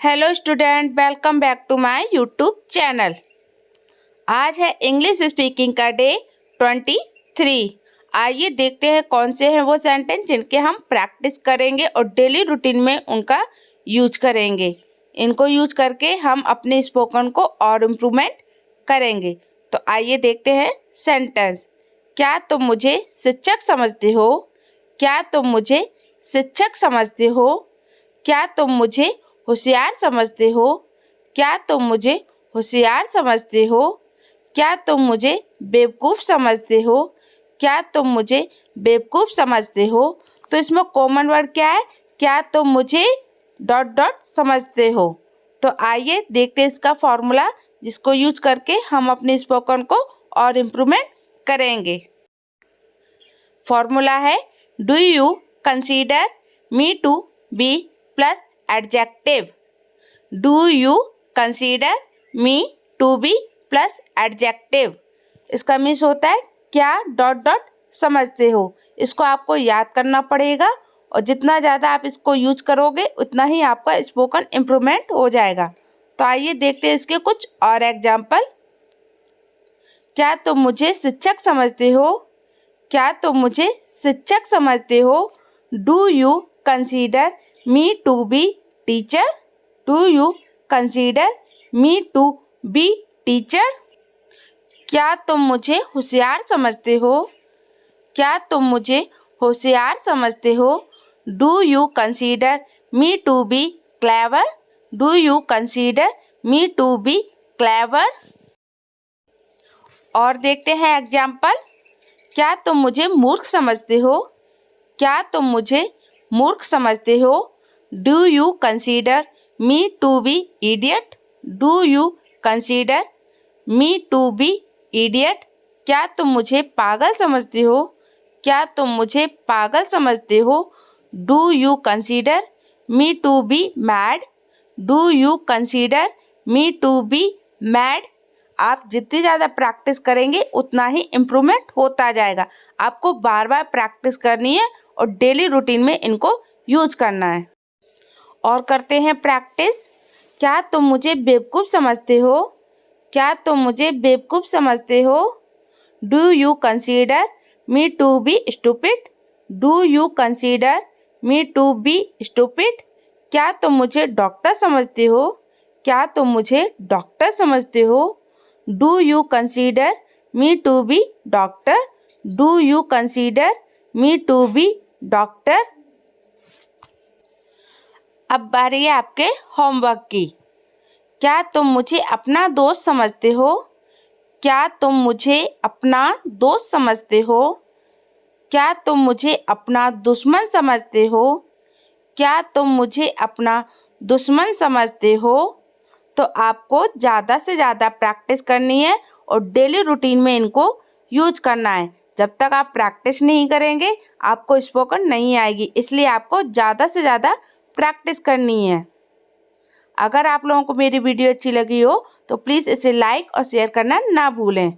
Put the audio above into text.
Hello student, welcome back to my YouTube channel. आज है English speaking का day 23। आइए देखते हैं कौन से हैं वो सेंटेंस जिनके हम प्रैक्टिस करेंगे और डेली रूटीन में उनका यूज करेंगे। इनको यूज करके हम अपने स्पोकन को और इम्प्रूवमेंट करेंगे। तो आइए देखते हैं सेंटेंस। क्या तुम मुझे शिक्षक समझते हो? क्या तुम मुझे शिक्षक समझते हो? क्या तुम मुझे होशियार समझते हो? क्या तुम मुझे होशियार समझते हो? क्या तुम मुझे बेवकूफ़ समझते हो? क्या तुम मुझे बेवकूफ़ समझते हो? तो इसमें कॉमन वर्ड क्या है? क्या तुम मुझे डॉट डॉट समझते हो? तो आइए देखते हैं इसका फॉर्मूला, जिसको यूज करके हम अपने स्पोकन को और इम्प्रूवमेंट करेंगे। फॉर्मूला है do you consider me to be plus adjective. Do you consider me to be plus adjective. इसका मीन्स होता है क्या डॉट डॉट समझते हो। इसको आपको याद करना पड़ेगा और जितना ज़्यादा आप इसको यूज करोगे उतना ही आपका स्पोकन इम्प्रूवमेंट हो जाएगा। तो आइए देखते हैं इसके कुछ और एग्जाम्पल। क्या तुम मुझे शिक्षक समझते हो? क्या तुम मुझे शिक्षक समझते हो? Do you consider me to be teacher? Do you consider me to be teacher? क्या तुम मुझे होशियार समझते हो? क्या तुम मुझे होशियार समझते हो? Do you consider me to be clever? Do you consider me to be clever? और देखते हैं एग्जाम्पल। क्या तुम मुझे मूर्ख समझते हो? क्या तुम मुझे मूर्ख समझते हो? Do you consider me to be idiot? Do you consider me to be idiot? क्या तुम मुझे पागल समझते हो? क्या तुम मुझे पागल समझते हो? Do you consider me to be mad? Do you consider me to be mad? आप जितनी ज़्यादा प्रैक्टिस करेंगे उतना ही इम्प्रूवमेंट होता जाएगा। आपको बार बार प्रैक्टिस करनी है और डेली रूटीन में इनको यूज करना है। और करते हैं प्रैक्टिस। क्या तुम मुझे बेवकूफ़ समझते हो? क्या तुम मुझे बेवकूफ़ समझते हो? Do you consider me to be stupid? Do you consider me to be stupid? क्या तुम मुझे डॉक्टर समझते हो? क्या तुम मुझे डॉक्टर समझते हो? Do you consider me to be doctor? Do you consider me to be doctor? अब बारी है आपके होमवर्क की। क्या तुम मुझे अपना दोस्त समझते हो? क्या तुम मुझे अपना दोस्त समझते हो? क्या तुम मुझे अपना दुश्मन समझते हो? क्या तुम मुझे अपना दुश्मन समझते हो? तो आपको ज़्यादा से ज़्यादा प्रैक्टिस करनी है और डेली रूटीन में इनको यूज करना है। जब तक आप प्रैक्टिस नहीं करेंगे आपको स्पोकन नहीं आएगी, इसलिए आपको ज़्यादा से ज़्यादा प्रैक्टिस करनी है। अगर आप लोगों को मेरी वीडियो अच्छी लगी हो तो प्लीज़ इसे लाइक और शेयर करना ना भूलें।